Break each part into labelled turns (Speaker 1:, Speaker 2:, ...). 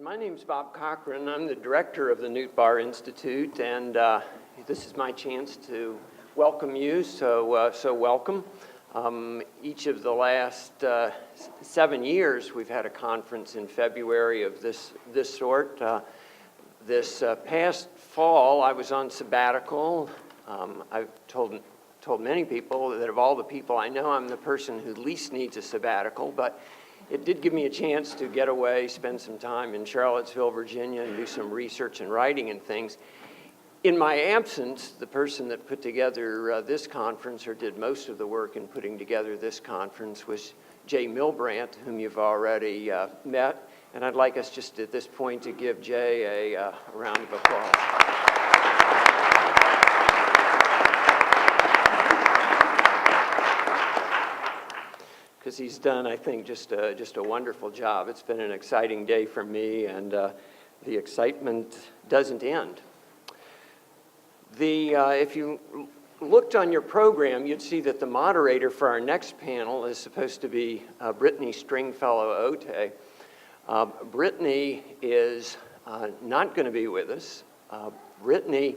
Speaker 1: My name's Bob Cochran. I'm the director of the Newt Barr Institute, and this is my chance to welcome you, so welcome. Each of the last 7 years, we've had a conference in February of this sort. This past fall, I was on sabbatical. I've told many people that of all the people I know, I'm the person who least needs a sabbatical, but it did give me a chance to get away, spend some time in Charlottesville, Virginia, and do some research and writing and things. In my absence, the person that put together this conference, or did most of the work in putting together this conference, was Jay Milbrandt, whom you've already met. And I'd like us just at this point to give Jay a round of applause. Because he's done, I think, just a wonderful job. It's been an exciting day for me, and the excitement doesn't end. If you looked on your program, you'd see that the moderator for our next panel is supposed to be Brittany Stringfellow-Ote. Brittany is not going to be with us. Brittany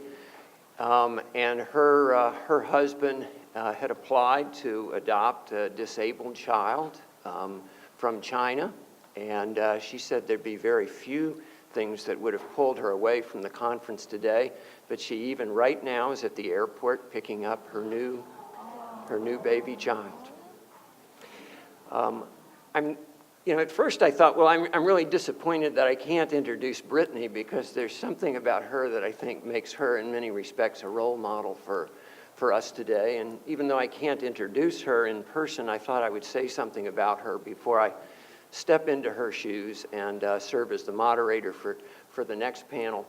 Speaker 1: and her husband had applied to adopt a disabled child from China, and she said there'd be very few things that would have pulled her away from the conference today, but she even right now is at the airport picking up her new baby child. At first I thought, well, I'm really disappointed that I can't introduce Brittany, because there's something about her that I think makes her in many respects a role model for us today. And even though I can't introduce her in person, I thought I would say something about her before I step into her shoes and serve as the moderator for the next panel.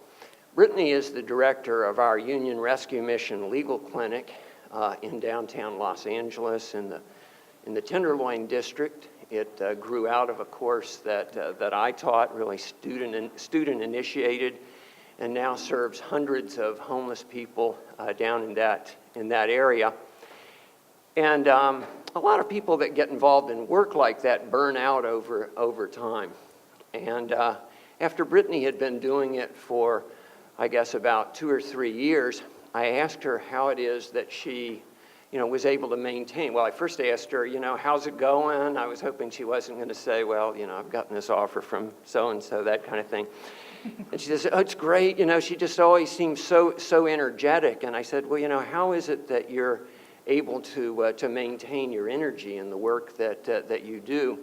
Speaker 1: Brittany is the director of our Union Rescue Mission Legal Clinic in downtown Los Angeles in the Tenderloin District. It grew out of a course that I taught, really student initiated, and now serves hundreds of homeless people down in that area. And a lot of people that get involved in work like that burn out over time. And after Brittany had been doing it for, I guess, about 2 or 3 years, I asked her how it is that she was able to maintain. Well, I first asked her, how's it going? I was hoping she wasn't going to say, well, I've gotten this offer from so-and-so, that kind of thing. And she says, oh, it's great. She just always seems so energetic. And I said, well, how is it that you're able to maintain your energy in the work that you do?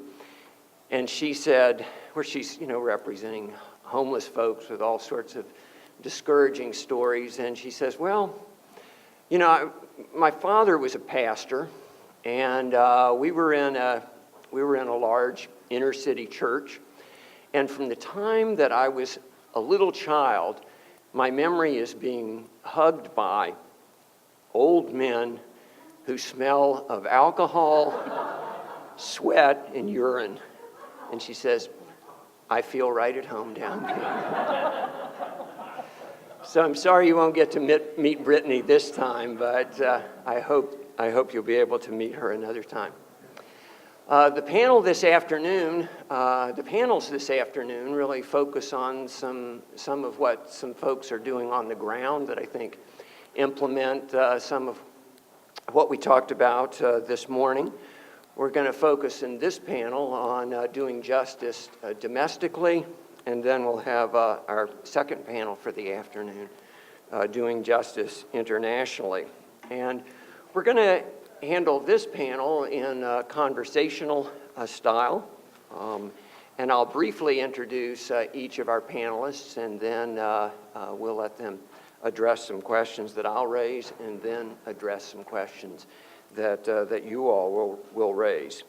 Speaker 1: And she said, where she's, representing homeless folks with all sorts of discouraging stories. And she says, well, my father was a pastor, and we were in a large inner city church. And from the time that I was a little child, my memory is being hugged by old men who smell of alcohol, sweat, and urine. And she says, I feel right at home down here. So I'm sorry you won't get to meet Brittany this time, but I hope you'll be able to meet her another time. The panels this afternoon really focus on some of what some folks are doing on the ground that I think implement some of what we talked about this morning. We're going to focus in this panel on doing justice domestically, and then we'll have our second panel for the afternoon, doing justice internationally. And we're going to handle this panel in conversational style. And I'll briefly introduce each of our panelists, and then we'll let them address some questions that I'll raise, and then address some questions that you all will raise.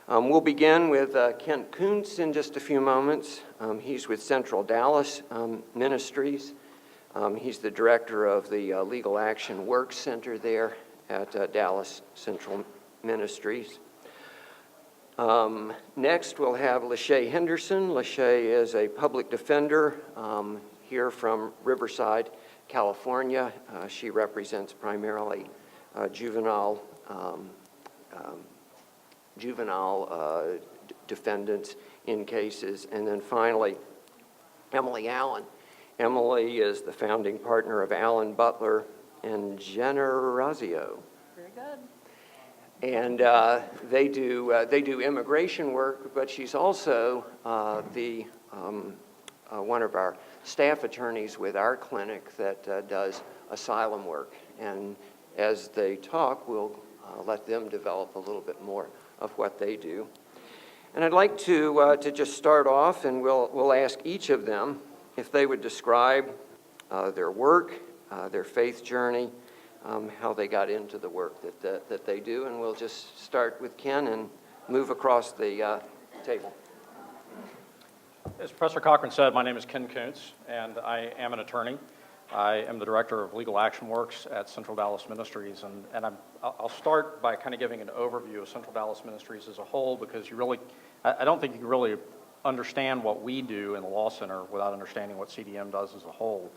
Speaker 1: We'll begin with Kent Kuntz in just a few moments. He's with Central Dallas Ministries. He's the director of the Legal Action Work Center there at Dallas Central Ministries. Next, we'll have Lachey Henderson. Lachey is a public defender here from Riverside, California. She represents primarily juvenile defendants in cases. And then finally, Emily Allen. Emily is the founding partner of Allen Butler and Generazio.
Speaker 2: Very good.
Speaker 1: And they do immigration work, but she's also one of our staff attorneys with our clinic that does asylum work. And as they talk, we'll let them develop a little bit more of what they do. And I'd like to just start off, and we'll ask each of them if they would describe their work, their faith journey, how they got into the work that they do. And we'll just start with Ken and move across the table.
Speaker 3: As Professor Cochran said, my name is Ken Kuntz, and I am an attorney. I am the director of Legal Action Works at Central Dallas Ministries, and I'll start by kind of giving an overview of Central Dallas Ministries as a whole, because I don't think you can really understand what we do in the Law Center without understanding what CDM does as a whole.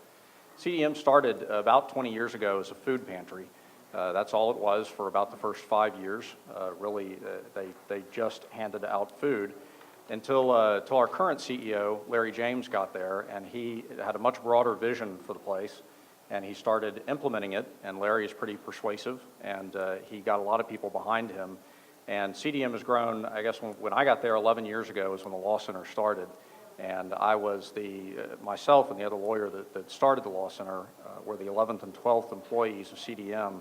Speaker 3: CDM started about 20 years ago as a food pantry. That's all it was for about the first 5 years. They just handed out food until our current CEO, Larry James, got there, and he had a much broader vision for the place, and he started implementing it, and Larry is pretty persuasive, and he got a lot of people behind him. And CDM has grown. I guess when I got there 11 years ago is when the Law Center started, and I was myself and the other lawyer that started the Law Center were the 11th and 12th employees of CDM,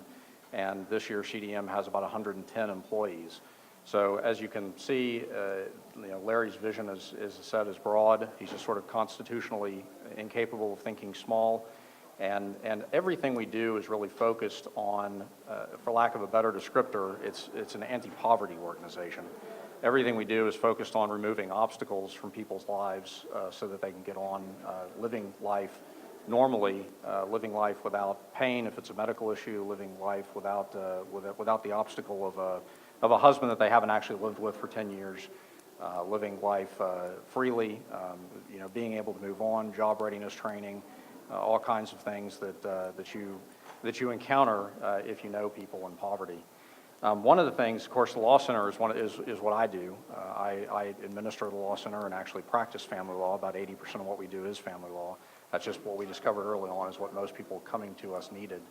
Speaker 3: and this year CDM has about 110 employees. So as you can see, Larry's vision, as I said, is broad. He's just sort of constitutionally incapable of thinking small. And everything we do is really focused on, for lack of a better descriptor, it's an anti-poverty organization. Everything we do is focused on removing obstacles from people's lives so that they can get on living life normally, living life without pain if it's a medical issue, living life without the obstacle of a husband that they haven't actually lived with for 10 years, living life freely, being able to move on, job readiness training, all kinds of things that you encounter if you know people in poverty. One of the things, of course, the Law Center is what I do. I administer the Law Center and actually practice family law. About 80% of what we do is family law. That's just what we discovered early on is what most people coming to us needed.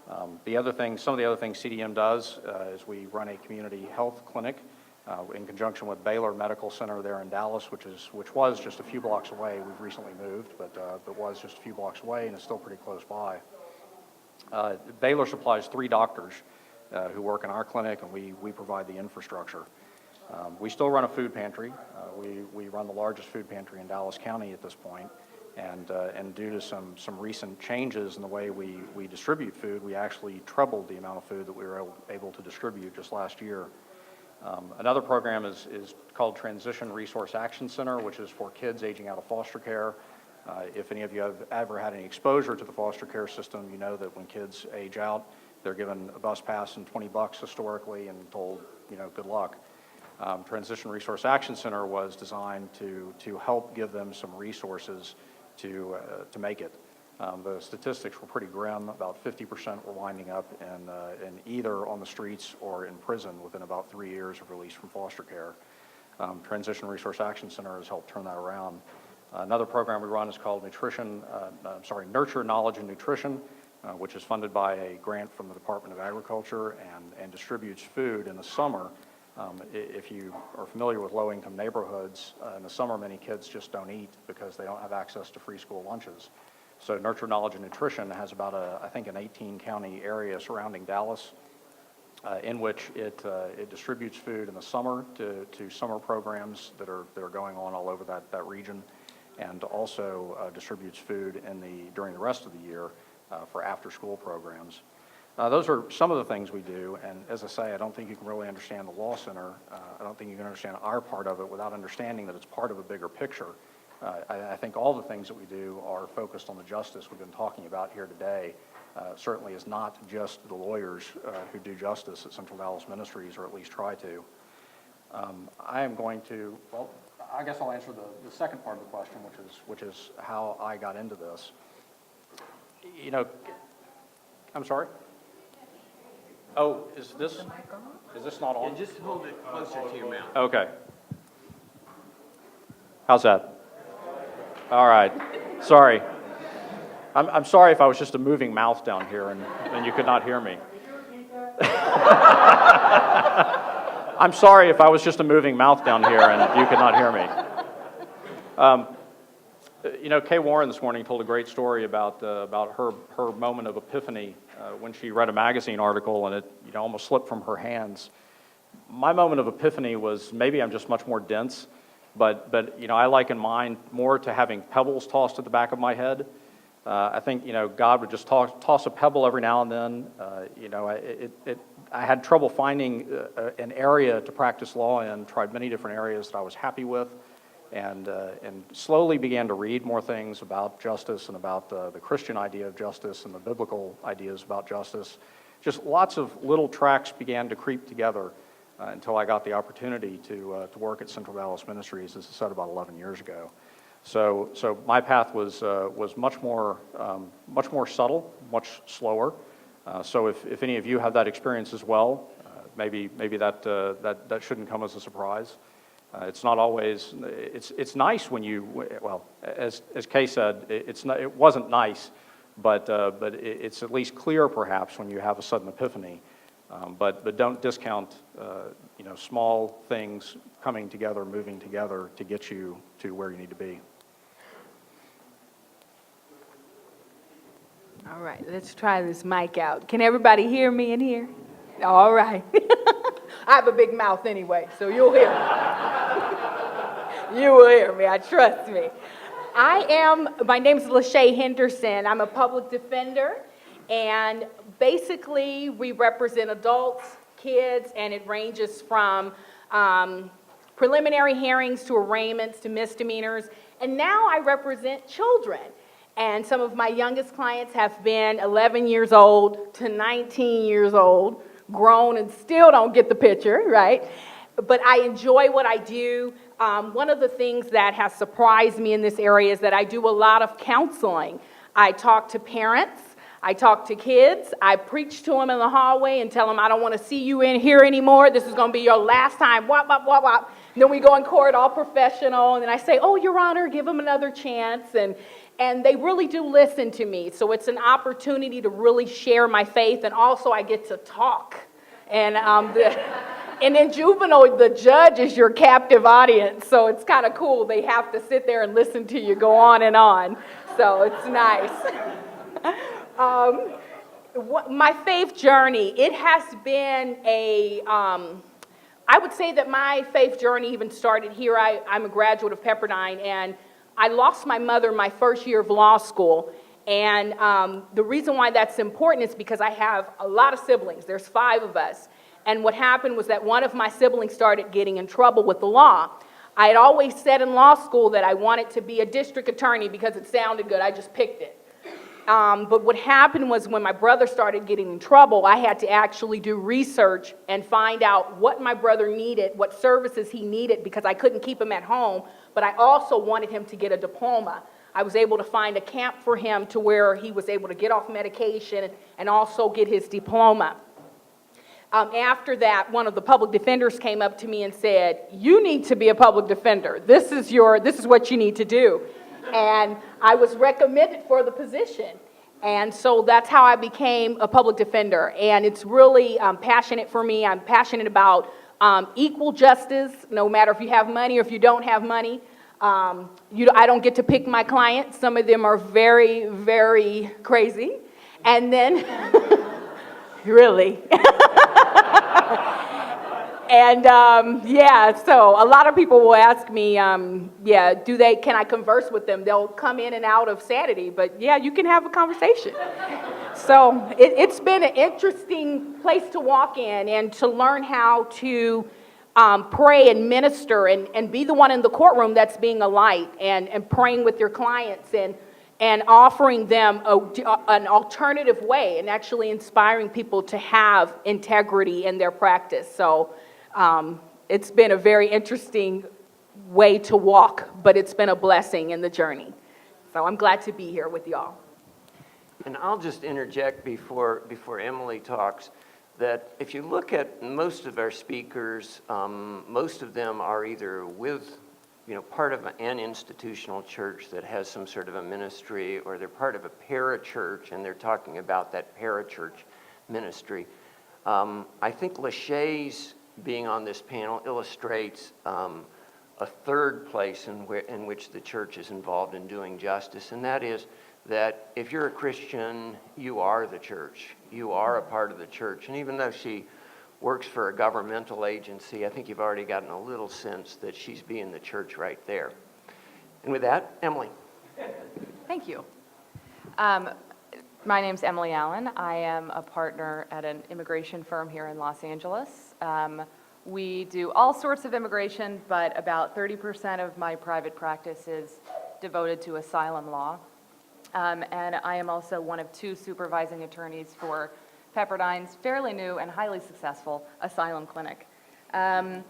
Speaker 3: Some of the other things CDM does is we run a community health clinic in conjunction with Baylor Medical Center there in Dallas, which was just a few blocks away. We've recently moved, but was just a few blocks away and is still pretty close by. Baylor supplies 3 doctors who work in our clinic, and we provide the infrastructure. We still run a food pantry. We run the largest food pantry in Dallas County at this point. And due to some recent changes in the way we distribute food, we actually trebled the amount of food that we were able to distribute just last year. Another program is called Transition Resource Action Center, which is for kids aging out of foster care. If any of you have ever had any exposure to the foster care system, you know that when kids age out, they're given a bus pass and $20 historically and told, good luck. Transition Resource Action Center was designed to help give them some resources to make it. The statistics were pretty grim. About 50% were winding up in either on the streets or in prison within about 3 years of release from foster care. Transition Resource Action Center has helped turn that around. Another program we run is called Nurture Knowledge and Nutrition, which is funded by a grant from the Department of Agriculture and distributes food in the summer. If you are familiar with low-income neighborhoods, in the summer many kids just don't eat because they don't have access to free school lunches. So Nurture Knowledge and Nutrition has about I think an 18-county area surrounding Dallas in which it distributes food in the summer to summer programs that are going on all over that region, and also distributes food during the rest of the year for after-school programs. Those are some of the things we do, and as I say, I don't think you can really understand the Law Center. I don't think you can understand our part of it without understanding that it's part of a bigger picture. I think all the things that we do are focused on the justice we've been talking about here today. Certainly is not just the lawyers who do justice at Central Dallas Ministries, or at least try to. I guess I'll answer the second part of the question, which is how I got into this. I'm sorry? Oh, is this not on?
Speaker 1: And just hold it closer to your mouth.
Speaker 3: Okay. How's that? All right. Sorry. I'm sorry if I was just a moving mouth down here and you could not hear me. I'm sorry if I was just a moving mouth down here and you could not hear me. Kay Warren this morning told a great story about her moment of epiphany when she read a magazine article and it almost slipped from her hands. My moment of epiphany was maybe I'm just much more dense, but I liken mine more to having pebbles tossed at the back of my head. I think God would just toss a pebble every now and then. I had trouble finding an area to practice law in. Tried many different areas that I was happy with, and slowly began to read more things about justice and about the Christian idea of justice and the biblical ideas about justice. Just lots of little tracks began to creep together until I got the opportunity to work at Central Dallas Ministries, as I said, about 11 years ago. So my path was much more subtle, much slower. So if any of you have that experience as well, maybe that shouldn't come as a surprise. It's not always. It's nice when as Kay said, it wasn't nice, but it's at least clear perhaps when you have a sudden epiphany. But don't discount small things coming together, moving together to get you to where you need to be.
Speaker 2: All right, let's try this mic out. Can everybody hear me in here? All right. I have a big mouth anyway, so you'll hear me. You will hear me, trust me. My name is Lachey Henderson. I'm a public defender, and basically we represent adults, kids, and it ranges from preliminary hearings to arraignments to misdemeanors, and now I represent children. And some of my youngest clients have been 11 years old to 19 years old, grown and still don't get the picture, right? But I enjoy what I do. One of the things that has surprised me in this area is that I do a lot of counseling. I talk to parents. I talk to kids. I preach to them in the hallway and tell them, I don't want to see you in here anymore. This is going to be your last time. Wop, wop, wop, wop. And then we go in court all professional. And then I say, oh, Your Honor, give them another chance. And they really do listen to me. So it's an opportunity to really share my faith. And also I get to talk. And in juvenile, the judge is your captive audience. So it's kind of cool. They have to sit there and listen to you go on and on. So it's nice. My faith journey, it has been I would say that my faith journey even started here. I'm a graduate of Pepperdine, and I lost my mother my first year of law school. And the reason why that's important is because I have a lot of siblings. There's 5 of us. And what happened was that one of my siblings started getting in trouble with the law. I had always said in law school that I wanted to be a district attorney because it sounded good. I just picked it. But what happened was when my brother started getting in trouble, I had to actually do research and find out what my brother needed, what services he needed, because I couldn't keep him at home, but I also wanted him to get a diploma. I was able to find a camp for him to where he was able to get off medication and also get his diploma. After that, one of the public defenders came up to me and said, you need to be a public defender. This is what you need to do. And I was recommended for the position. And so that's how I became a public defender. And it's really passionate for me. I'm passionate about equal justice, no matter if you have money or if you don't have money. I don't get to pick my clients. Some of them are very, very crazy. And then, really. And so a lot of people will ask me, can I converse with them? They'll come in and out of sanity, but yeah, you can have a conversation. So it's been an interesting place to walk in and to learn how to pray and minister and be the one in the courtroom that's being a light and praying with your clients and offering them an alternative way and actually inspiring people to have integrity in their practice. So it's been a very interesting way to walk, but it's been a blessing in the journey. So I'm glad to be here with y'all.
Speaker 1: And I'll just interject before Emily talks that if you look at most of our speakers, most of them are either with part of an institutional church that has some sort of a ministry, or they're part of a parachurch and they're talking about that parachurch ministry. I think Lachey's being on this panel illustrates a third place in which the church is involved in doing justice, and that is that if you're a Christian, you are the church. You are a part of the church. And even though she works for a governmental agency, I think you've already gotten a little sense that she's being the church right there. And with that, Emily.
Speaker 4: Thank you. My name's Emily Allen. I am a partner at an immigration firm here in Los Angeles. We do all sorts of immigration, but about 30% of my private practice is devoted to asylum law. And I am also one of 2 supervising attorneys for Pepperdine's fairly new and highly successful asylum clinic. So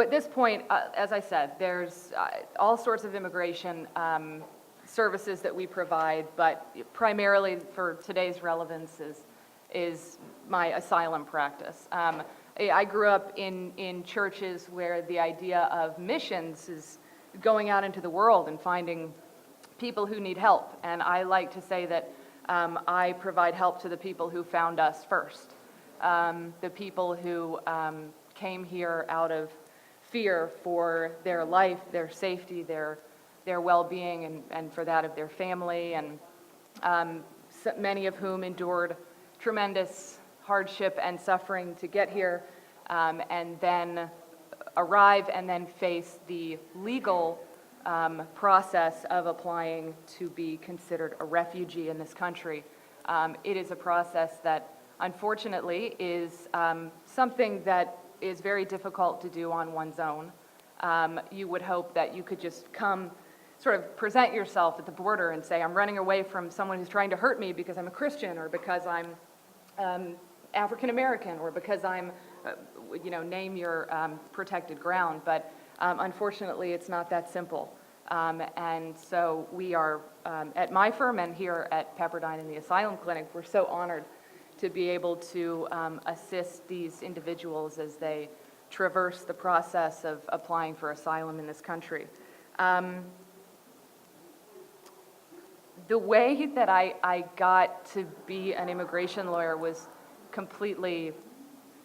Speaker 4: at this point, as I said, there's all sorts of immigration services that we provide, but primarily for today's relevance is my asylum practice. I grew up in churches where the idea of missions is going out into the world and finding people who need help. And I like to say that I provide help to the people who found us first, the people who came here out of fear for their life, their safety, their well-being, and for that of their family, and many of whom endured tremendous hardship and suffering to get here, and then arrive and then face the legal process of applying to be considered a refugee in this country. It is a process that unfortunately is something that is very difficult to do on one's own. You would hope that you could just come, sort of present yourself at the border and say, I'm running away from someone who's trying to hurt me because I'm a Christian, or because I'm African American, or because I'm, name your protected ground. But unfortunately, it's not that simple. And so we are, at my firm and here at Pepperdine in the Asylum Clinic, we're so honored to be able to assist these individuals as they traverse the process of applying for asylum in this country. The way that I got to be an immigration lawyer was completely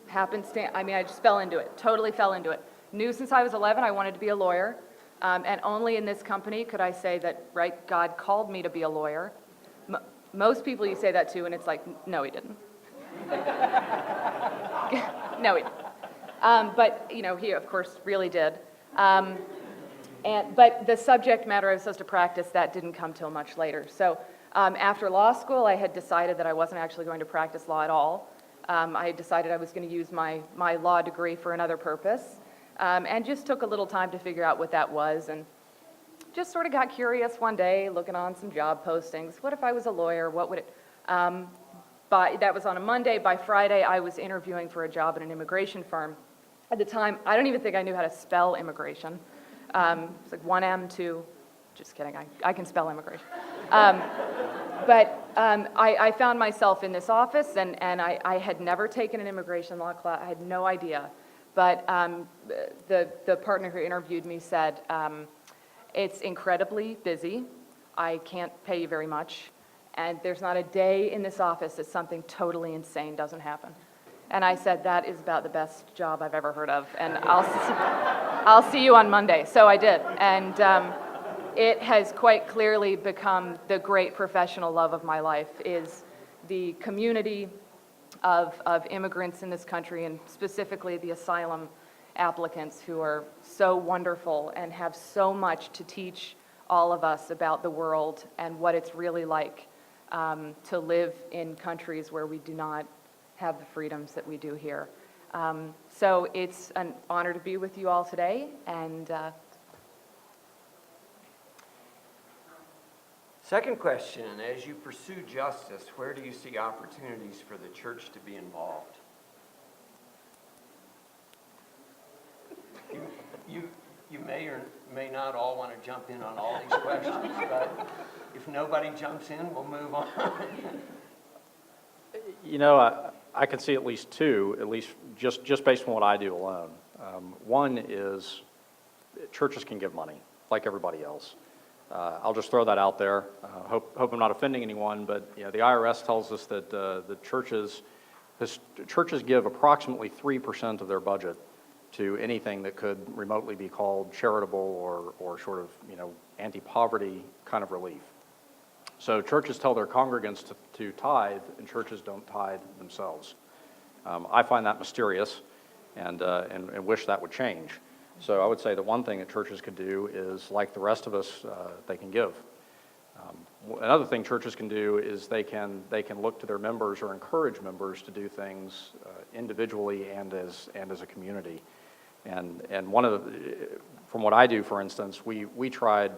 Speaker 4: happenstance. I mean, I just fell into it, totally fell into it. Knew since I was 11 I wanted to be a lawyer, and only in this company could I say that, right, God called me to be a lawyer. Most people you say that to, and it's like, no, he didn't. No, he didn't. But, he, of course, really did. But the subject matter I was supposed to practice, that didn't come till much later. So after law school, I had decided that I wasn't actually going to practice law at all. I had decided I was going to use my law degree for another purpose, and just took a little time to figure out what that was, and just sort of got curious one day, looking on some job postings. What if I was a lawyer? What would it... That was on a Monday. By Friday, I was interviewing for a job at an immigration firm. At the time, I don't even think I knew how to spell immigration. It's like 1M, 2, just kidding, I can spell immigration. But I found myself in this office, and I had never taken an immigration law class. I had no idea. But the partner who interviewed me said, it's incredibly busy. I can't pay you very much. And there's not a day in this office that something totally insane doesn't happen. And I said, that is about the best job I've ever heard of, and I'll see you on Monday. So I did, and it has quite clearly become the great professional love of my life, is the community of immigrants in this country, and specifically the asylum applicants, who are so wonderful and have so much to teach all of us about the world and what it's really like to live in countries where we do not have the freedoms that we do here. So it's an honor to be with you all today, and
Speaker 1: Second question, as you pursue justice, where do you see opportunities for the church to be involved? You may or may not all want to jump in on all these questions, but if nobody jumps in, we'll move on.
Speaker 3: I can see at least two, at least just based on what I do alone. One is churches can give money, like everybody else. I'll just throw that out there. Hope I'm not offending anyone, but you know, the IRS tells us that the churches give approximately 3% of their budget to anything that could remotely be called charitable or sort of, you know, anti-poverty kind of relief. So churches tell their congregants to tithe, and churches don't tithe themselves. I find that mysterious and wish that would change. So I would say that one thing that churches could do is, like the rest of us, they can give. Another thing churches can do is they can look to their members or encourage members to do things individually and as a community. And one of from what I do, for instance, we tried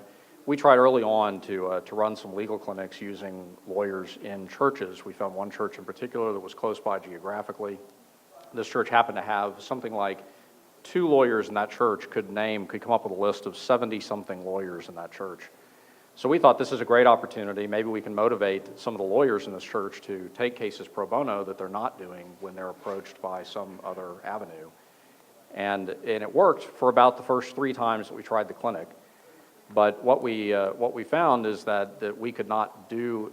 Speaker 3: early on to run some legal clinics using lawyers in churches. We found one church in particular that was close by geographically. This church happened to have something like 2 lawyers in that church could come up with a list of 70-something lawyers in that church. So we thought this is a great opportunity. Maybe we can motivate some of the lawyers in this church to take cases pro bono that they're not doing when they're approached by some other avenue. And it worked for about the first 3 times that we tried the clinic. But what we found is that we could not do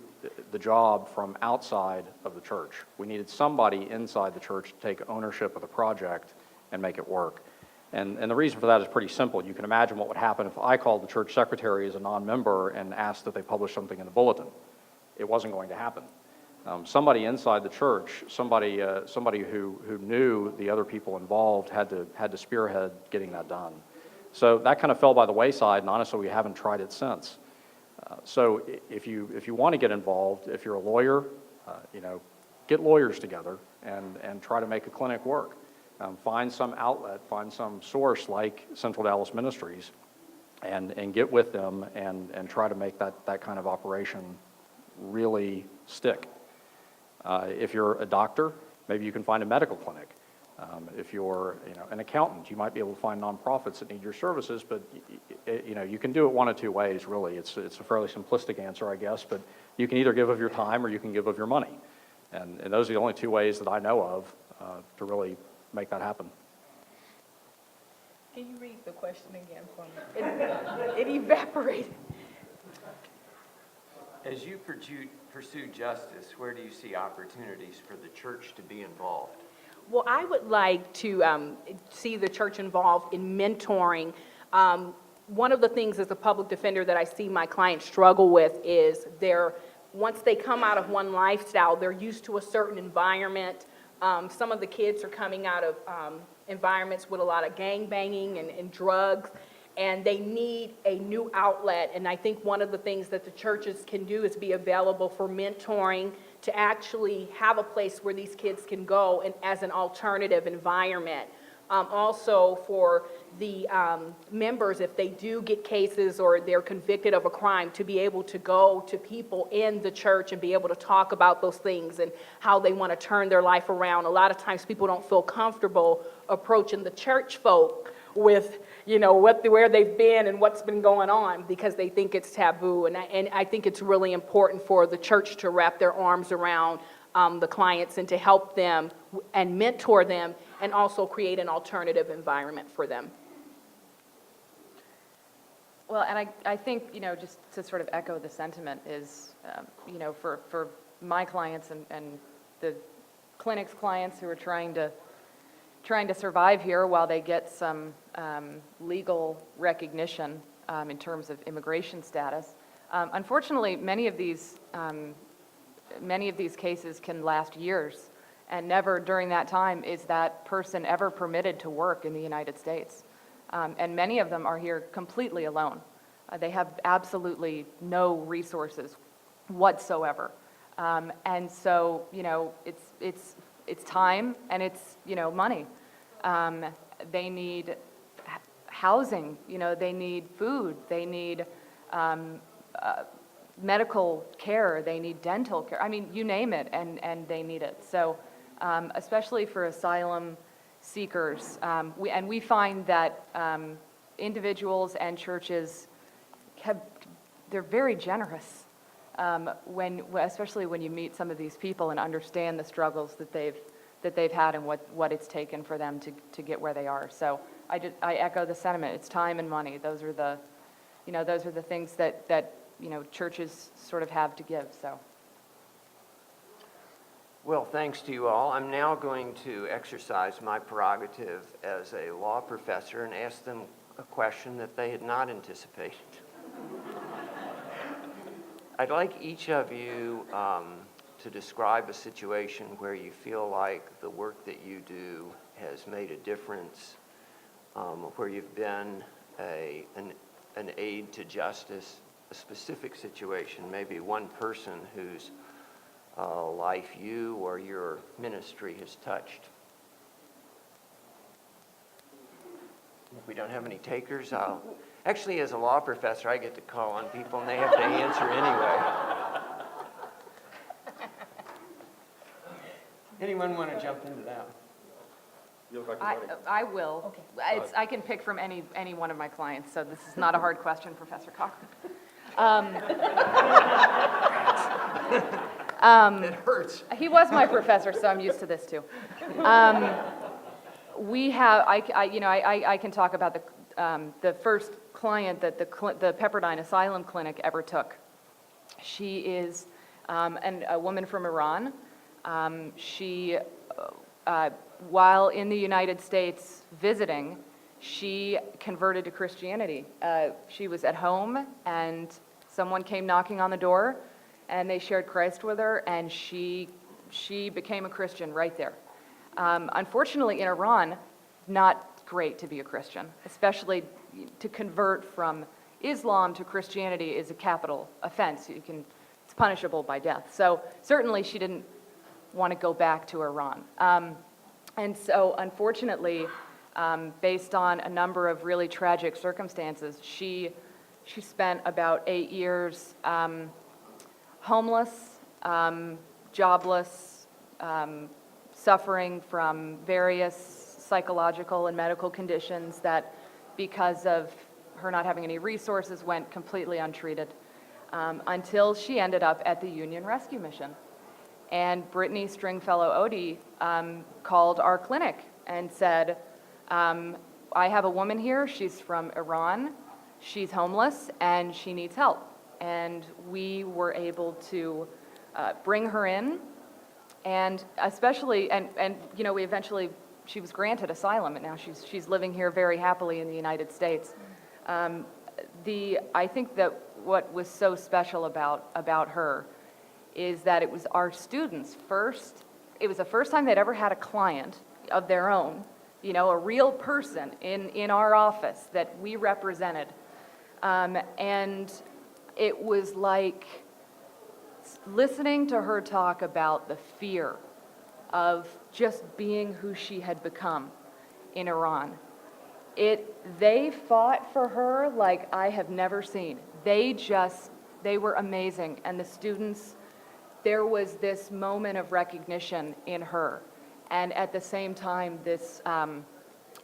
Speaker 3: the job from outside of the church. We needed somebody inside the church to take ownership of the project and make it work. And the reason for that is pretty simple. You can imagine what would happen if I called the church secretary as a non-member and asked that they publish something in the bulletin. It wasn't going to happen. Somebody inside the church, somebody who knew the other people involved had to spearhead getting that done. So that kind of fell by the wayside, and honestly, we haven't tried it since. So if you want to get involved, if you're a lawyer, get lawyers together and try to make a clinic work. Find some outlet, find some source like Central Dallas Ministries, and get with them and try to make that kind of operation really stick. If you're a doctor, maybe you can find a medical clinic. If you're an accountant, you might be able to find nonprofits that need your services, but you can do it one of 2 ways, really. It's a fairly simplistic answer, I guess, but you can either give of your time or you can give of your money. And those are the only 2 ways that I know of to really make that happen.
Speaker 2: Can you read the question again for me? It evaporated.
Speaker 1: As you pursue justice, where do you see opportunities for the church to be involved?
Speaker 2: Well, I would like to see the church involved in mentoring. One of the things as a public defender that I see my clients struggle with is once they come out of one lifestyle, they're used to a certain environment. Some of the kids are coming out of environments with a lot of gang banging and drugs, and they need a new outlet. And I think one of the things that the churches can do is be available for mentoring, to actually have a place where these kids can go and as an alternative environment. Also for the members, if they do get cases or they're convicted of a crime, to be able to go to people in the church and be able to talk about those things and how they want to turn their life around. A lot of times people don't feel comfortable approaching the church folk with where they've been and what's been going on, because they think it's taboo. And I think it's really important for the church to wrap their arms around the clients and to help them and mentor them, and also create an alternative environment for them.
Speaker 4: Well, and I think, just to sort of echo the sentiment is, for my clients and the clinic's clients who are trying to survive here while they get some legal recognition in terms of immigration status. Unfortunately, many of these cases can last years, and never during that time is that person ever permitted to work in the United States. And many of them are here completely alone. They have absolutely no resources whatsoever. And so, it's time and it's, money. They need housing, they need food, they need medical care, they need dental care. I mean, you name it, and they need it. So, especially for asylum seekers, we find that individuals and churches they're very generous. Especially when you meet some of these people and understand the struggles that that they've had and what it's taken for them to get where they are. So I echo the sentiment. It's time and money. Those are the, those are the things that churches sort of have to give, so.
Speaker 1: Well, thanks to you all. I'm now going to exercise my prerogative as a law professor and ask them a question that they had not anticipated. I'd like each of you to describe a situation where you feel like the work that you do has made a difference, where you've been an aid to justice, a specific situation, maybe one person whose life you or your ministry has touched. If we don't have any takers, actually, as a law professor, I get to call on people and they have to answer anyway. Anyone want to jump into that?
Speaker 3: You look like you're ready.
Speaker 4: I will. Okay. I can pick from any one of my clients, so this is not a hard question, Professor Cochran.
Speaker 1: It hurts.
Speaker 4: He was my professor, so I'm used to this too. We have, I can talk about the first client that the Pepperdine Asylum Clinic ever took. She is a woman from Iran. She, while in the United States visiting, she converted to Christianity. She was at home and someone came knocking on the door and they shared Christ with her and she became a Christian right there. Unfortunately in Iran, not great to be a Christian, especially to convert from Islam to Christianity is a capital offense. It's punishable by death. So certainly she didn't want to go back to Iran. And so unfortunately, based on a number of really tragic circumstances, she spent about 8 years homeless, jobless, suffering from various psychological and medical conditions that, because of her not having any resources, went completely untreated until she ended up at the Union Rescue Mission. And Brittany Stringfellow Odie called our clinic and said, I have a woman here, she's from Iran, she's homeless, and she needs help. And we were able to bring her in, and especially, we eventually, she was granted asylum, and now she's living here very happily in the United States. I think that what was so special about her is that it was our students it was the first time they'd ever had a client of their own, a real person in our office that we represented. And it was like listening to her talk about the fear of just being who she had become in Iran. They fought for her like I have never seen. They were amazing. And the students, there was this moment of recognition in her. And at the same time, this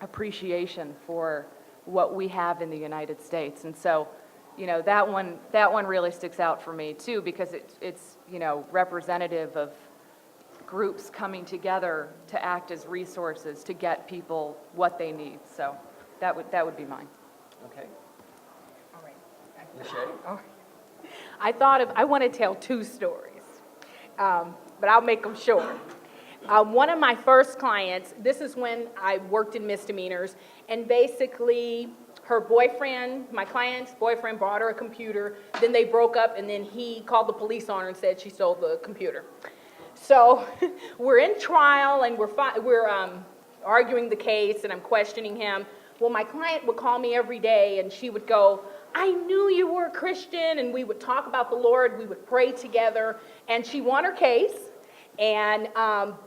Speaker 4: appreciation for what we have in the United States. And so, that one really sticks out for me too, because it's representative of groups coming together to act as resources to get people what they need. So that would be mine.
Speaker 1: Okay.
Speaker 2: All right.
Speaker 1: Lachey?
Speaker 2: I want to tell two stories, but I'll make them short. One of my first clients, this is when I worked in misdemeanors, and basically her boyfriend, my client's boyfriend, bought her a computer, then they broke up, and then he called the police on her and said she stole the computer. So we're in trial, and we're arguing the case, and I'm questioning him. Well, my client would call me every day, and she would go, I knew you were a Christian, and we would talk about the Lord, we would pray together, and she won her case, and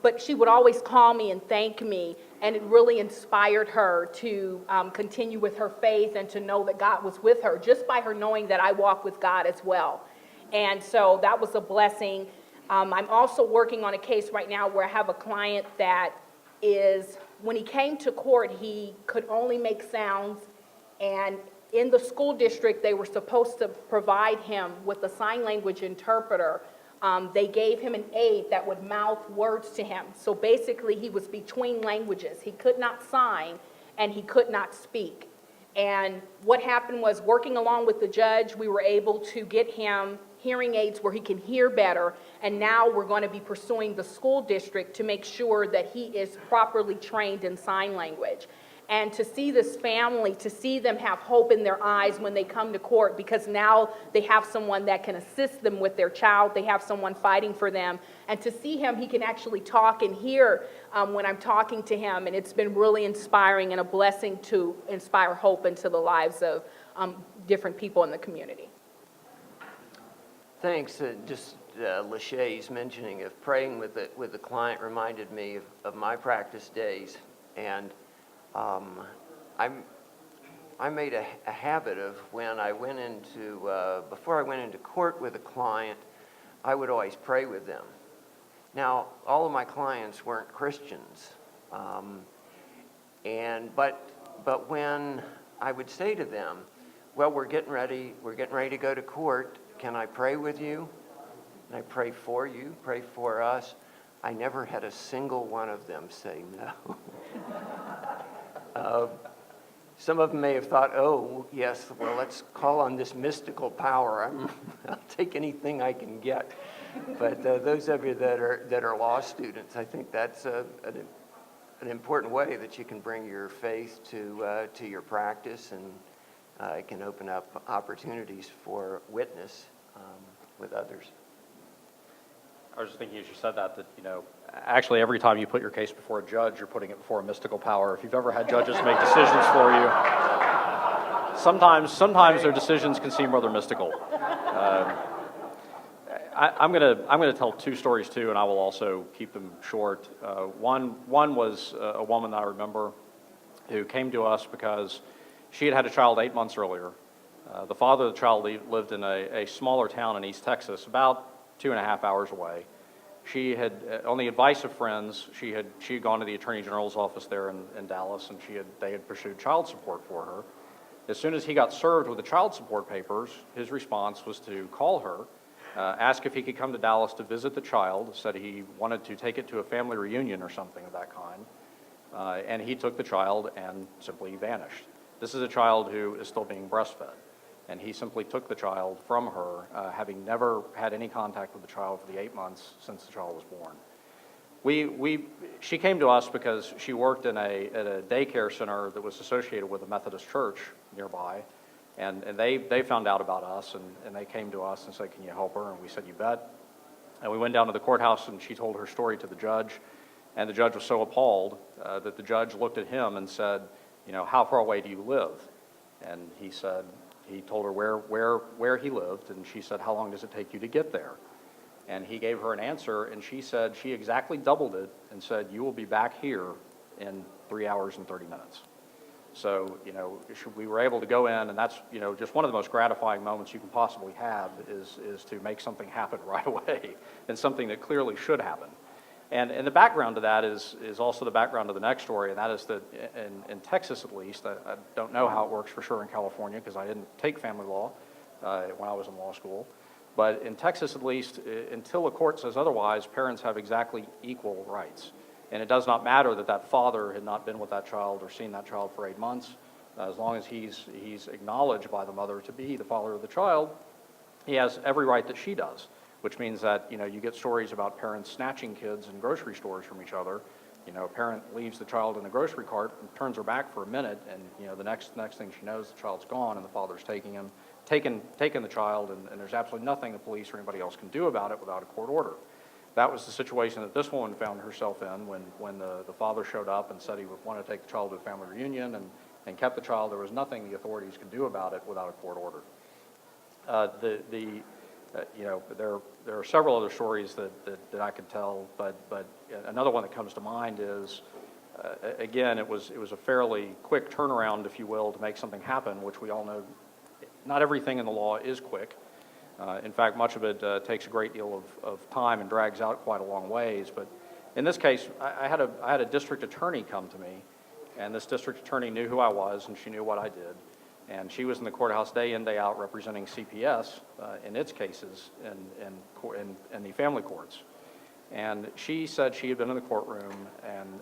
Speaker 2: but she would always call me and thank me, and it really inspired her to continue with her faith and to know that God was with her, just by her knowing that I walk with God as well. And so that was a blessing. I'm also working on a case right now where I have a client that is, when he came to court, he could only make sounds, and in the school district, they were supposed to provide him with a sign language interpreter, They gave him an aide that would mouth words to him. So basically, he was between languages. He could not sign, and he could not speak. And what happened was, working along with the judge, we were able to get him hearing aids where he can hear better, and now we're going to be pursuing the school district to make sure that he is properly trained in sign language. And to see this family, to see them have hope in their eyes when they come to court, because now they have someone that can assist them with their child, they have someone fighting for them, and to see him, he can actually talk and hear when I'm talking to him, and it's been really inspiring and a blessing to inspire hope into the lives of different people in the community.
Speaker 1: Thanks. Lachey's mentioning of praying with the client reminded me of my practice days, and I made a habit of when I went into before I went into court with a client, I would always pray with them. Now, all of my clients weren't Christians, but when I would say to them, "Well, we're getting ready to go to court. Can I pray with you? Can I pray for you? Pray for us?" I never had a single one of them say no. Some of them may have thought, "Oh, yes, well, let's call on this mystical power. I'll take anything I can get." But those of you that are law students, I think that's an important way that you can bring your faith to your practice, and it can open up opportunities for witness with others.
Speaker 3: I was just thinking as you said that, actually every time you put your case before a judge, you're putting it before a mystical power. If you've ever had judges make decisions for you, sometimes their decisions can seem rather mystical. I'm gonna tell two stories too, and I will also keep them short. One was a woman that I remember who came to us because she had had a child 8 months earlier. The father of the child lived in a smaller town in East Texas, about 2.5 hours away. She had, on the advice of friends, she had gone to the Attorney General's office there in Dallas, and they had pursued child support for her. As soon as he got served with the child support papers, his response was to call her, ask if he could come to Dallas to visit the child, said he wanted to take it to a family reunion or something of that kind, and he took the child and simply vanished. This is a child who is still being breastfed, and he simply took the child from her, having never had any contact with the child for the 8 months since the child was born. She came to us because she worked at a daycare center that was associated with a Methodist church nearby, and they found out about us, and they came to us and said, "Can you help her?" And we said, "You bet." And we went down to the courthouse, and she told her story to the judge, and the judge was so appalled that the judge looked at him and said, "How far away do you live?" And he told her where he lived, and she said, "How long does it take you to get there?" And he gave her an answer, and she said she exactly doubled it and said, "You will be back here in 3 hours and 30 minutes. So, we were able to go in, and that's, just one of the most gratifying moments you can possibly have is to make something happen right away, and something that clearly should happen. And the background to that is also the background of the next story, and that is that in Texas at least, I don't know how it works for sure in California because I didn't take family law when I was in law school, but in Texas at least, until a court says otherwise, parents have exactly equal rights. And it does not matter that father had not been with that child or seen that child for 8 months. As long as he's acknowledged by the mother to be the father of the child, he has every right that she does, which means that, you get stories about parents snatching kids in grocery stores from each other. A parent leaves the child in the grocery cart and turns her back for a minute, and the next thing she knows, the child's gone, and the father's taking the child, and there's absolutely nothing the police or anybody else can do about it without a court order. That was the situation that this woman found herself in when the father showed up and said he would want to take the child to a family reunion and kept the child. There was nothing the authorities could do about it without a court order. There are several other stories that I could tell, but another one that comes to mind is, again, it was a fairly quick turnaround, if you will, to make something happen, which we all know not everything in the law is quick. In fact, much of it takes a great deal of time and drags out quite a long ways. But in this case, I had a district attorney come to me, and this district attorney knew who I was, and she knew what I did. And she was in the courthouse day in, day out representing CPS in its cases in the family courts. And she said she had been in the courtroom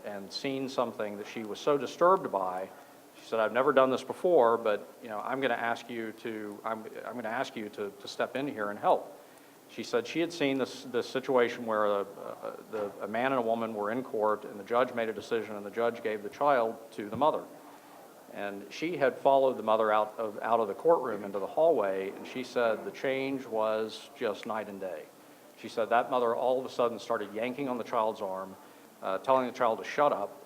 Speaker 3: and seen something that she was so disturbed by. She said, "I've never done this before, but I'm going to ask you to step in here and help." She said she had seen this situation where a man and a woman were in court, and the judge made a decision, and the judge gave the child to the mother. And she had followed the mother out of the courtroom into the hallway, and she said the change was just night and day. She said that mother all of a sudden started yanking on the child's arm, telling the child to shut up,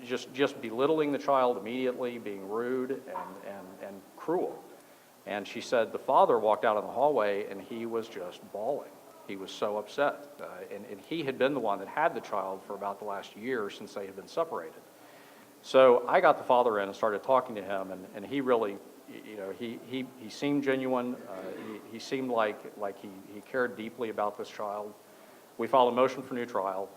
Speaker 3: just belittling the child immediately, being rude and cruel. And she said the father walked out in the hallway, and he was just bawling. He was so upset. And he had been the one that had the child for about the last year since they had been separated. So I got the father in and started talking to him, and he really, he seemed genuine. He seemed like he cared deeply about this child. We filed a motion for new trial.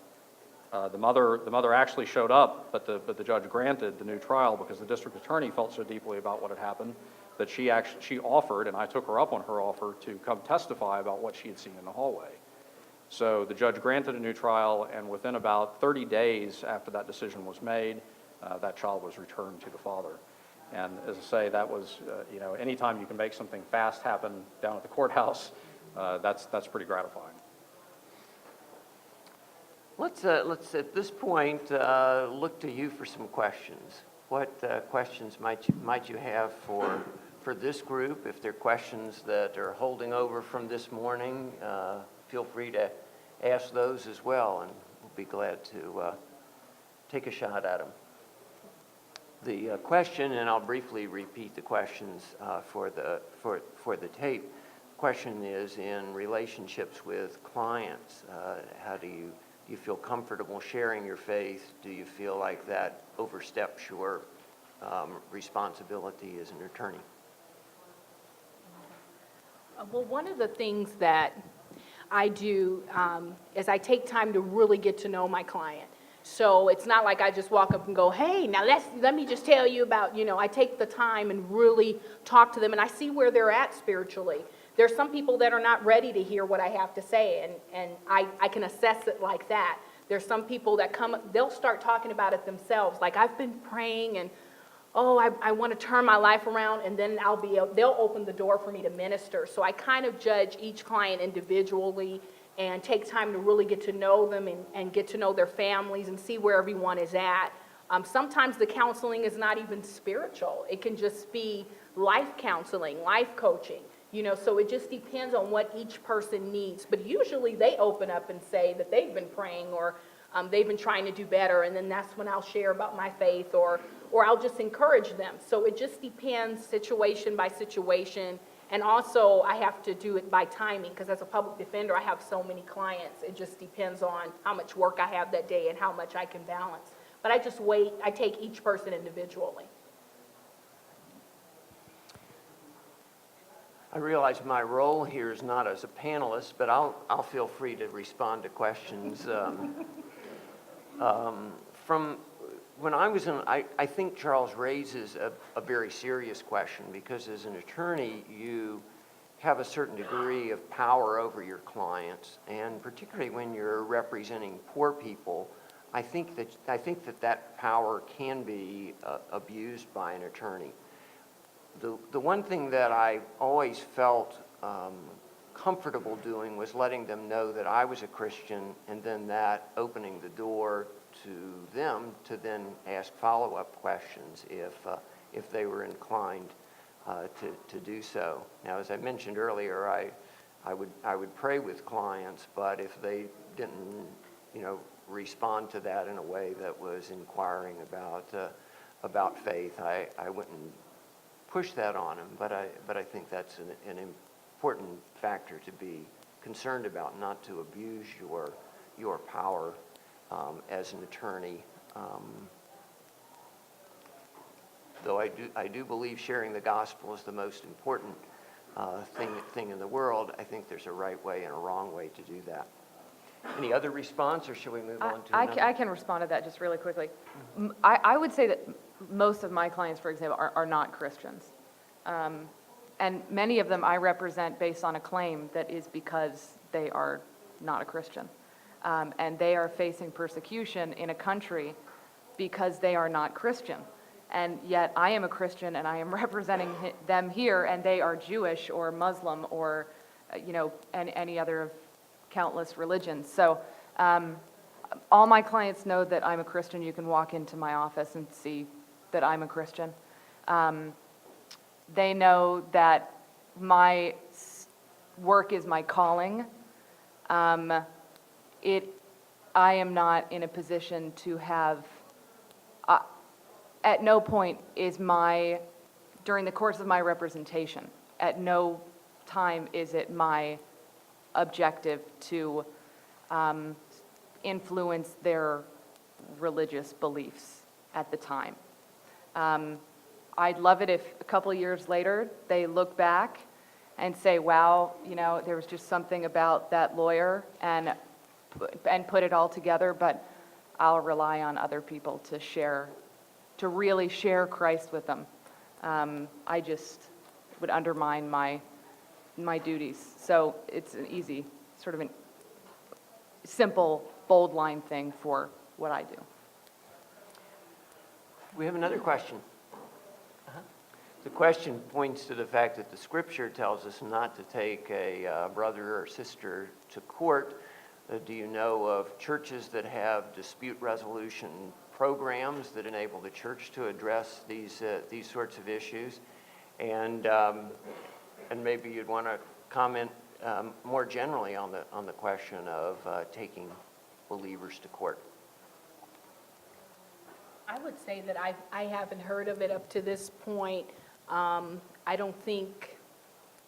Speaker 3: The mother actually showed up, but the judge granted the new trial because the district attorney felt so deeply about what had happened that she offered, and I took her up on her offer, to come testify about what she had seen in the hallway. So the judge granted a new trial, and within about 30 days after that decision was made, that child was returned to the father. And as I say, that was, anytime you can make something fast happen down at the courthouse, that's pretty gratifying.
Speaker 1: Let's at this point look to you for some questions. What questions might you have for this group? If there are questions that are holding over from this morning, feel free to ask those as well, and we'll be glad to take a shot at them. The question, and I'll briefly repeat the questions for the tape. Question is in relationships with clients. How do you feel comfortable sharing your faith? Do you feel like that oversteps your responsibility as an attorney?
Speaker 2: Well, one of the things that I do is I take time to really get to know my client. So it's not like I just walk up and go, "Hey, now let me just tell you about," I take the time and really talk to them, and I see where they're at spiritually. There's some people that are not ready to hear what I have to say, and I can assess it like that. There's some people that they'll start talking about it themselves, like, "I've been praying, and I want to turn my life around," and then they'll open the door for me to minister. So I kind of judge each client individually and take time to really get to know them and get to know their families and see where everyone is at. Sometimes the counseling is not even spiritual. It can just be life counseling, life coaching, so it just depends on what each person needs. But usually they open up and say that they've been praying or they've been trying to do better, and then that's when I'll share about my faith or I'll just encourage them. So it just depends situation by situation. And also, I have to do it by timing, because as a public defender, I have so many clients. It just depends on how much work I have that day and how much I can balance. But I just wait. I take each person individually.
Speaker 1: I realize my role here is not as a panelist, but I'll feel free to respond to questions. From when I was in, I think Charles raises a very serious question, because as an attorney, you have a certain degree of power over your clients, and particularly when you're representing poor people, I think that power can be abused by an attorney. The one thing that I always felt comfortable doing was letting them know that I was a Christian, and then that opening the door to them to then ask follow-up questions if they were inclined to do so. Now, as I mentioned earlier, I would pray with clients, but if they didn't respond to that in a way that was inquiring about faith, I wouldn't push that on them. But I think that's an important factor to be concerned about, not to abuse your power as an attorney. Though I do believe sharing the gospel is the most important thing in the world, I think there's a right way and a wrong way to do that. Any other response, or should we move on to another?
Speaker 4: I can respond to that just really quickly. I would say that most of my clients, for example, are not Christians. And many of them I represent based on a claim that is because they are not a Christian. And they are facing persecution in a country because they are not Christian. And yet I am a Christian and I am representing them here, and they are Jewish or Muslim or, and any other of countless religions. So all my clients know that I'm a Christian. You can walk into my office and see that I'm a Christian. They know that my work is my calling. I am not in a position to have, at no point is during the course of my representation, at no time is it my objective to influence their religious beliefs at the time. I'd love it if a couple years later they look back and say, wow, there was just something about that lawyer, and put it all together, but I'll rely on other people to really share Christ with them. I just would undermine my duties. So it's an easy, sort of a simple, bold line thing for what I do.
Speaker 1: We have another question. The question points to the fact that the scripture tells us not to take a brother or sister to court. Do you know of churches that have dispute resolution programs that enable the church to address these sorts of issues? And maybe you'd want to comment more generally on the question of taking believers to court.
Speaker 2: I would say that I haven't heard of it up to this point. I don't think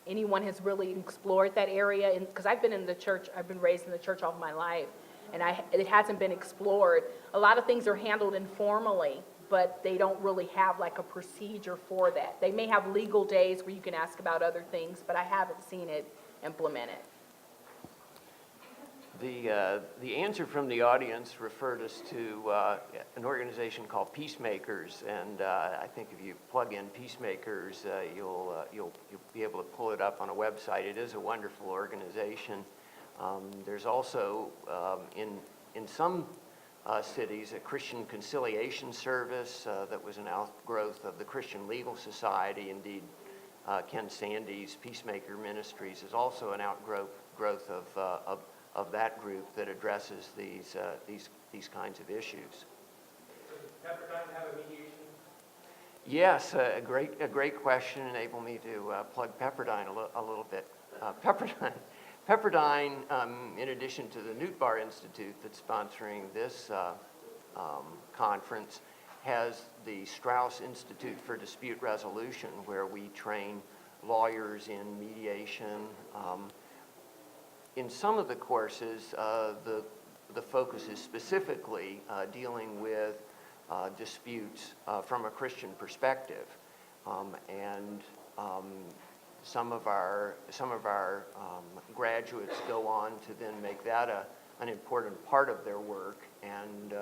Speaker 2: anyone has really explored that area, because I've been in the church, I've been raised in the church all my life, and it hasn't been explored. A lot of things are handled informally, but they don't really have like a procedure for that. They may have legal days where you can ask about other things, but I haven't seen it implemented.
Speaker 1: The answer from the audience referred us to an organization called Peacemakers, and I think if you plug in Peacemakers, you'll be able to pull it up on a website. It is a wonderful organization. There's also in some cities a Christian Conciliation Service that was an outgrowth of the Christian Legal Society. Indeed, Ken Sandy's Peacemaker Ministries is also an outgrowth of that group that addresses these kinds of issues.
Speaker 5: Does Pepperdine have a mediation?
Speaker 1: Yes, a great question. Enable me to plug Pepperdine a little bit. Pepperdine, in addition to the Newt Bar Institute that's sponsoring this conference, has the Strauss Institute for Dispute Resolution, where we train lawyers in mediation. In some of the courses, the focus is specifically dealing with disputes from a Christian perspective, and some of our graduates go on to then make that an important part of their work and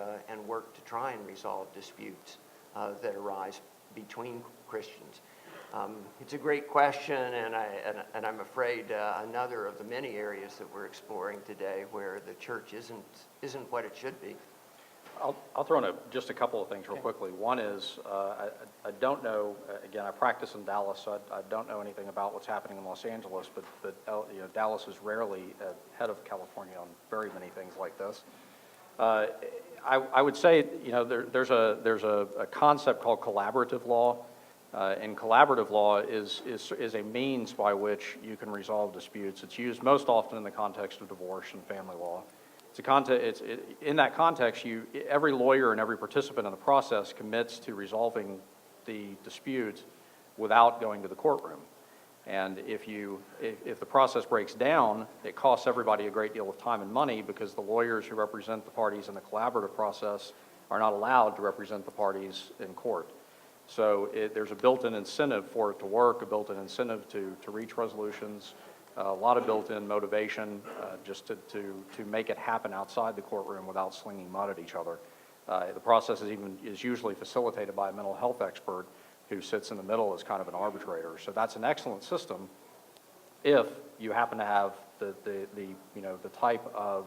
Speaker 1: work to try and resolve disputes that arise between Christians. It's a great question, and I'm afraid another of the many areas that we're exploring today where the church isn't what it should be.
Speaker 3: I'll throw in just a couple of things real quickly. One is, I don't know, again, I practice in Dallas, so I don't know anything about what's happening in Los Angeles, but Dallas is rarely ahead of California on very many things like this. I would say, there's a concept called collaborative law. And collaborative law is a means by which you can resolve disputes. It's used most often in the context of divorce and family law. In that context, every lawyer and every participant in the process commits to resolving the dispute without going to the courtroom. And if the process breaks down, it costs everybody a great deal of time and money, because the lawyers who represent the parties in the collaborative process are not allowed to represent the parties in court. So there's a built-in incentive for it to work, a built-in incentive to reach resolutions, a lot of built-in motivation just to make it happen outside the courtroom without slinging mud at each other. The process is usually facilitated by a mental health expert who sits in the middle as kind of an arbitrator. So that's an excellent system if you happen to have the type of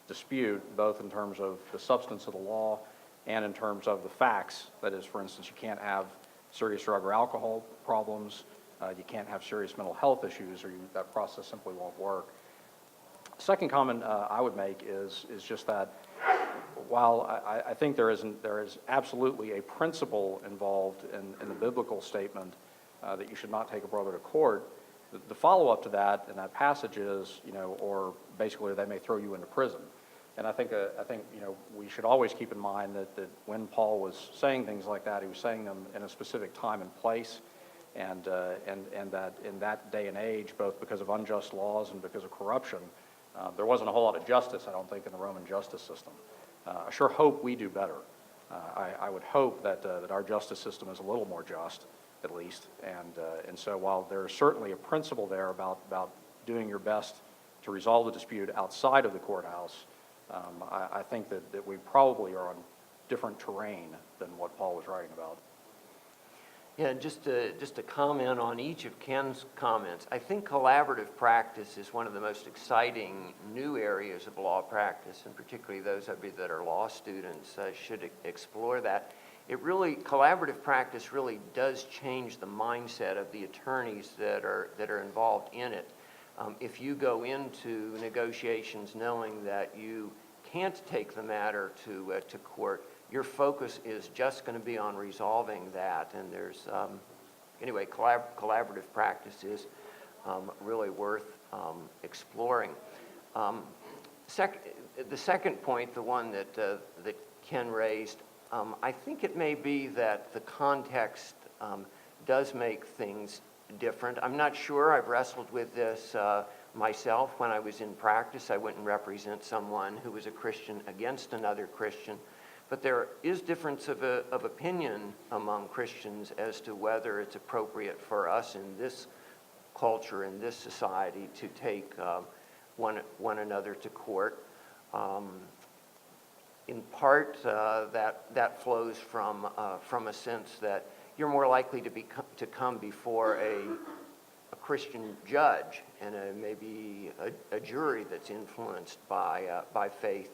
Speaker 3: dispute, both in terms of the substance of the law and in terms of the facts. That is, for instance, you can't have serious drug or alcohol problems, you can't have serious mental health issues, or that process simply won't work. Second comment I would make is just that while I think there is absolutely a principle involved in the biblical statement that you should not take a brother to court, the follow-up to that in that passage is, or basically they may throw you into prison. And I think we should always keep in mind that when Paul was saying things like that, he was saying them in a specific time and place, and that in that day and age, both because of unjust laws and because of corruption, there wasn't a whole lot of justice, I don't think, in the Roman justice system. I sure hope we do better. I would hope that our justice system is a little more just, at least. And so while there's certainly a principle there about doing your best to resolve the dispute outside of the courthouse, I think that we probably are on different terrain than what Paul was writing about.
Speaker 1: Yeah, just to comment on each of Ken's comments, I think collaborative practice is one of the most exciting new areas of law practice, and particularly those of you that are law students should explore that. Collaborative practice really does change the mindset of the attorneys that are involved in it. If you go into negotiations knowing that you can't take the matter to court, your focus is just going to be on resolving that. And there's, anyway, collaborative practice is really worth exploring. The second point, the one that Ken raised, I think it may be that the context does make things different. I'm not sure. I've wrestled with this myself. When I was in practice, I wouldn't represent someone who was a Christian against another Christian. But there is difference of opinion among Christians as to whether it's appropriate for us in this culture, in this society, to take one another to court. In part, that flows from a sense that you're more likely to come before a Christian judge and maybe a jury that's influenced by faith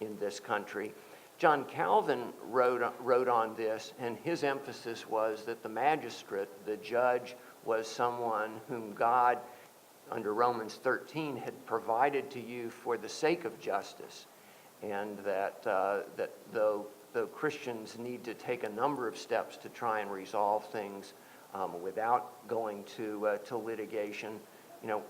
Speaker 1: in this country. John Calvin wrote on this, and his emphasis was that the magistrate, the judge, was someone whom God, under Romans 13, had provided to you for the sake of justice, and that though Christians need to take a number of steps to try and resolve things without going to litigation,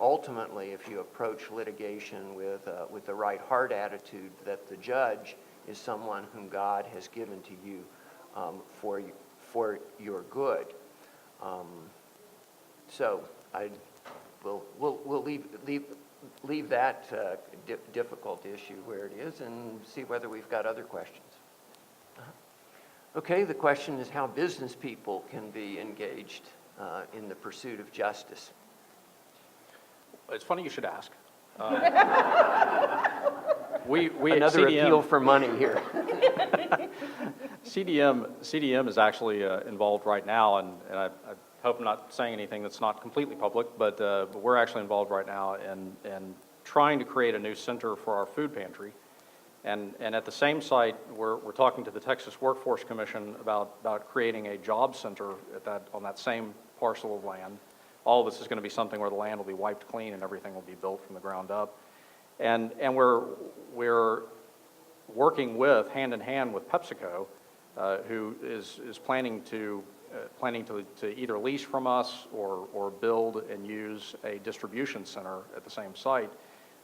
Speaker 1: ultimately, if you approach litigation with the right heart attitude, that the judge is someone whom God has given to you for your good. So we'll leave that difficult issue where it is and see whether we've got other questions. Okay, the question is how business people can be engaged in the pursuit of justice.
Speaker 3: It's funny you should ask. We
Speaker 1: Another
Speaker 3: at CDM,
Speaker 1: appeal for money here.
Speaker 3: CDM is actually involved right now, and I hope I'm not saying anything that's not completely public, but we're actually involved right now in trying to create a new center for our food pantry. And at the same site, we're talking to the Texas Workforce Commission about creating a job center on that same parcel of land. All of this is going to be something where the land will be wiped clean and everything will be built from the ground up. And we're working hand in hand with PepsiCo, who is planning to either lease from us or build and use a distribution center at the same site.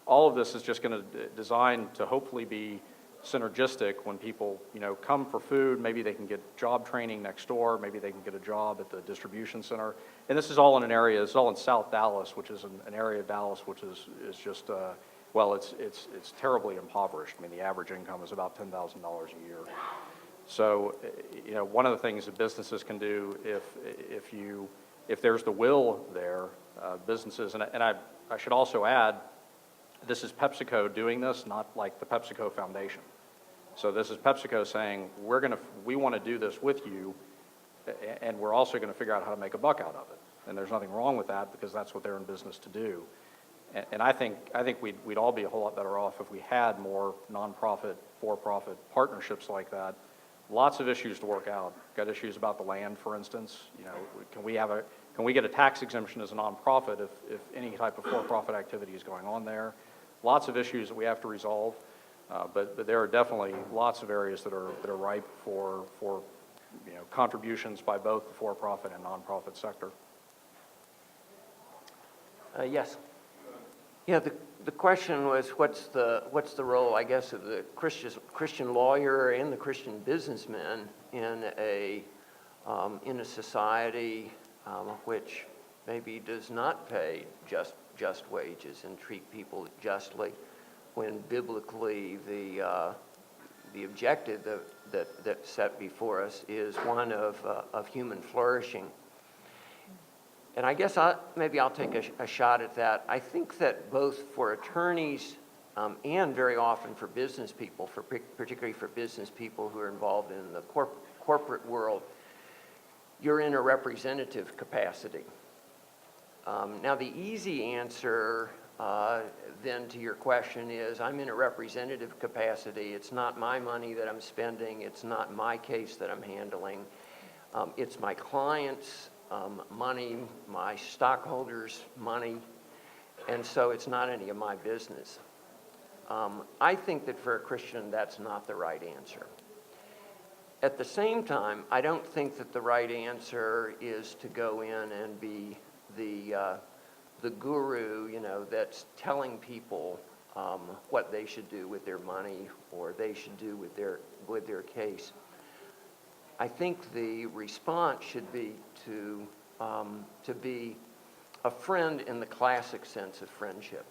Speaker 3: All of this is just going to design to hopefully be synergistic when people come for food. Maybe they can get job training next door. Maybe they can get a job at the distribution center. And this is all in an area. It's all in South Dallas, which is an area of Dallas which is just it's terribly impoverished. I mean, the average income is about $10,000 a year. So, one of the things that businesses can do if there's the will there, businesses, and I should also add, this is PepsiCo doing this, not like the PepsiCo Foundation. So this is PepsiCo saying, we want to do this with you, and we're also going to figure out how to make a buck out of it. And there's nothing wrong with that because that's what they're in business to do. And I think we'd all be a whole lot better off if we had more nonprofit, for-profit partnerships like that. Lots of issues to work out. Got issues about the land, for instance. You know, can we get a tax exemption as a nonprofit if any type of for-profit activity is going on there? Lots of issues that we have to resolve, but there are definitely lots of areas that are ripe for contributions by both the for-profit and nonprofit sector.
Speaker 1: Yes. Yeah, the question was what's the role, I guess, of the Christian lawyer and the Christian businessman in a society which maybe does not pay just wages and treat people justly, when biblically the objective that's set before us is one of human flourishing. And I guess maybe I'll take a shot at that. I think that both for attorneys and very often for business people, particularly for business people who are involved in the corporate world, you're in a representative capacity. Now, the easy answer then to your question is, I'm in a representative capacity. It's not my money that I'm spending. It's not my case that I'm handling. It's my client's money, my stockholders' money, and so it's not any of my business. I think that for a Christian, that's not the right answer. At the same time, I don't think that the right answer is to go in and be the guru, that's telling people what they should do with their money or they should do with their case. I think the response should be to be a friend in the classic sense of friendship.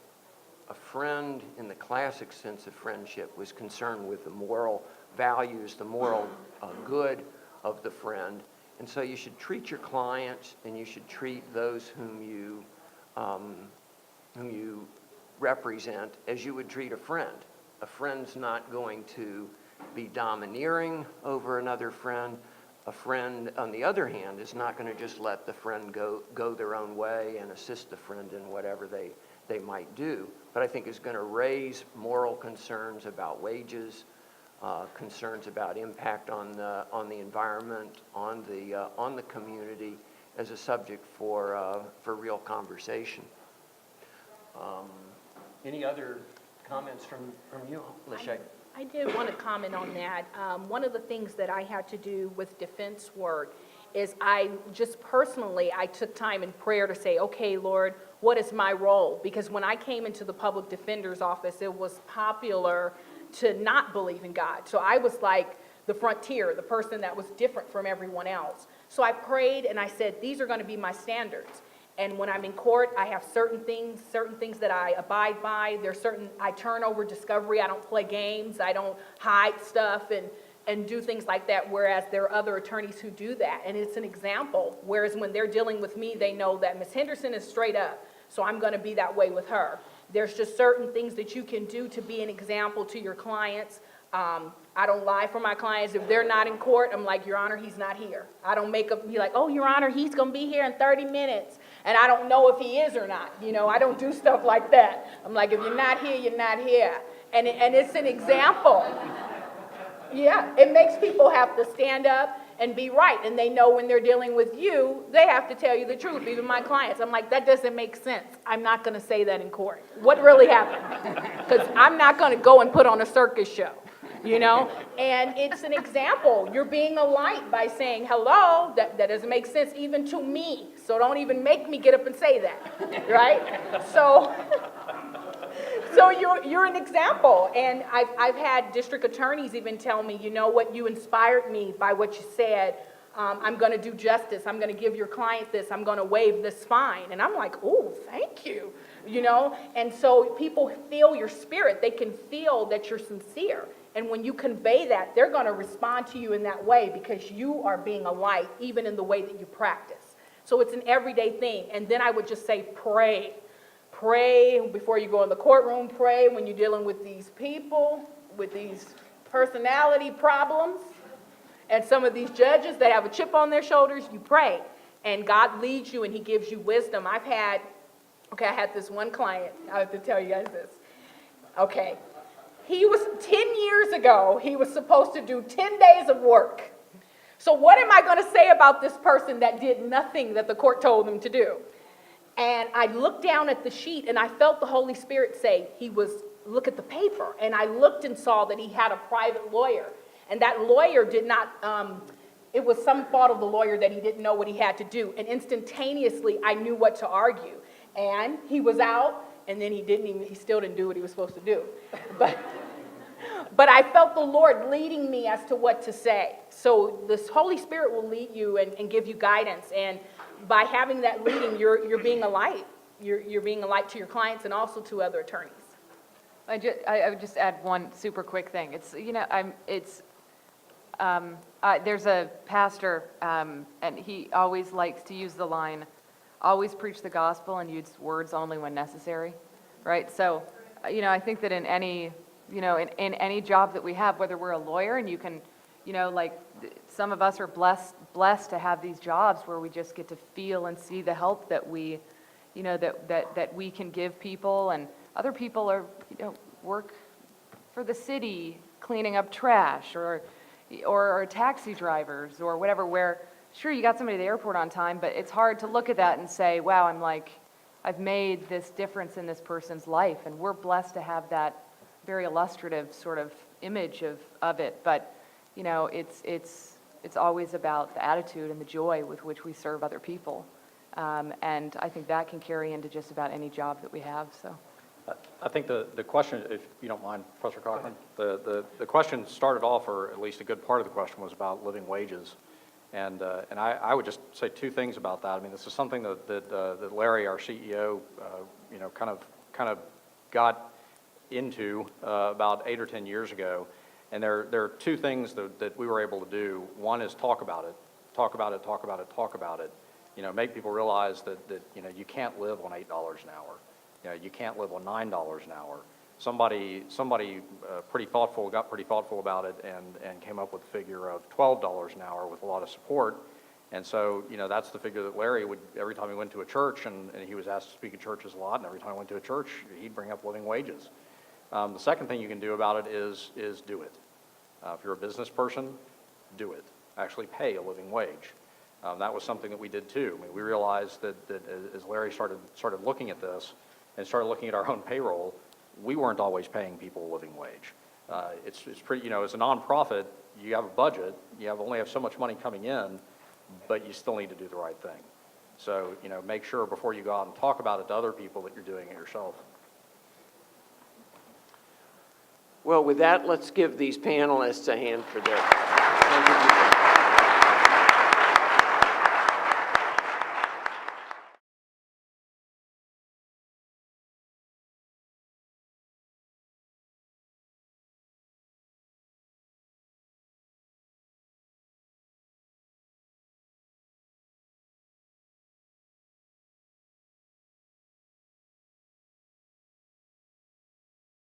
Speaker 1: A friend in the classic sense of friendship was concerned with the moral values, the moral good of the friend. And so you should treat your clients and you should treat those whom you represent as you would treat a friend. A friend's not going to be domineering over another friend. A friend, on the other hand, is not going to just let the friend go their own way and assist the friend in whatever they might do, but I think is going to raise moral concerns about wages, concerns about impact on the environment, on the community, as a subject for real conversation. Any other comments from you, Lachey?
Speaker 2: I did want to comment on that. One of the things that I had to do with defense work is I took time in prayer to say, okay, Lord, what is my role? Because when I came into the public defender's office, it was popular to not believe in God. So I was like the frontier, the person that was different from everyone else. So I prayed and I said, these are going to be my standards. And when I'm in court, I have certain things that I abide by. I turn over discovery. I don't play games. I don't hide stuff and do things like that, whereas there are other attorneys who do that. And it's an example. Whereas when they're dealing with me, they know that Ms. Henderson is straight up, so I'm going to be that way with her. There's just certain things that you can do to be an example to your clients. I don't lie for my clients. If they're not in court, I'm like, Your Honor, he's not here. I don't be like, oh, Your Honor, he's going to be here in 30 minutes. And I don't know if he is or not. I don't do stuff like that. I'm like, if you're not here, you're not here. And it's an example. Yeah, it makes people have to stand up and be right. And they know when they're dealing with you, they have to tell you the truth, even my clients. I'm like, that doesn't make sense. I'm not going to say that in court. What really happened? Because I'm not going to go and put on a circus show. And it's an example. You're being a light by saying, hello, that doesn't make sense even to me. So don't even make me get up and say that, right? So you're an example. And I've had district attorneys even tell me, you know what, you inspired me by what you said. I'm going to do justice. I'm going to give your client this. I'm going to waive this fine. And I'm like, oh, thank you. And so people feel your spirit. They can feel that you're sincere. And when you convey that, they're going to respond to you in that way because you are being a light, even in the way that you practice. So it's an everyday thing. And then I would just say, pray. Pray before you go in the courtroom. Pray when you're dealing with these people, with these personality problems, and some of these judges that have a chip on their shoulders, you pray. And God leads you and he gives you wisdom. I had this one client, I have to tell you guys this. Okay, 10 years ago, he was supposed to do 10 days of work. So what am I going to say about this person that did nothing that the court told him to do? And I looked down at the sheet and I felt the Holy Spirit say, look at the paper. And I looked and saw that he had a private lawyer. And that lawyer did not, it was some fault of the lawyer that he didn't know what he had to do. And instantaneously, I knew what to argue. And he was out, and then he still didn't do what he was supposed to do. But I felt the Lord leading me as to what to say. So this Holy Spirit will lead you and give you guidance. And by having that leading, you're being a light. You're being a light to your clients and also to other attorneys.
Speaker 4: I would just add one super quick thing. There's a pastor, and he always likes to use the line, always preach the gospel and use words only when necessary, right? So, I think that in any job that we have, whether we're a lawyer and you can, some of us are blessed to have these jobs where we just get to feel and see the help that we, that we can give people, and other people are, work for the city cleaning up trash or taxi drivers or whatever, where sure you got somebody at the airport on time, but it's hard to look at that and say, wow, I've made this difference in this person's life, and we're blessed to have that very illustrative sort of image of it. But it's always about the attitude and the joy with which we serve other people, and I think that can carry into just about any job that we have. So.
Speaker 3: I think the question, if you don't mind, Professor Cochran, the question started off, or at least a good part of the question was about living wages. And I would just say two things about that. I mean, this is something that Larry, our CEO, kind of got into about 8 or 10 years ago. And there are two things that we were able to do. One is talk about it, make people realize that you can't live on $8 an hour. You can't live on $9 an hour. Somebody got pretty thoughtful about it and came up with a figure of $12 an hour with a lot of support. And so, that's the figure that Larry would, every time he went to a church, and he was asked to speak at churches a lot, and every time he went to a church, he'd bring up living wages. The second thing you can do about it is do it. If you're a business person, do it. Actually pay a living wage. That was something that we did too. I mean, we realized that as Larry started looking at this and started looking at our own payroll, we weren't always paying people a living wage. It's pretty, as a nonprofit, you have a budget, you only have so much money coming in, but you still need to do the right thing. So, make sure before you go out and talk about it to other people that you're doing it yourself.
Speaker 1: Well, with that, let's give these panelists a hand for their contribution.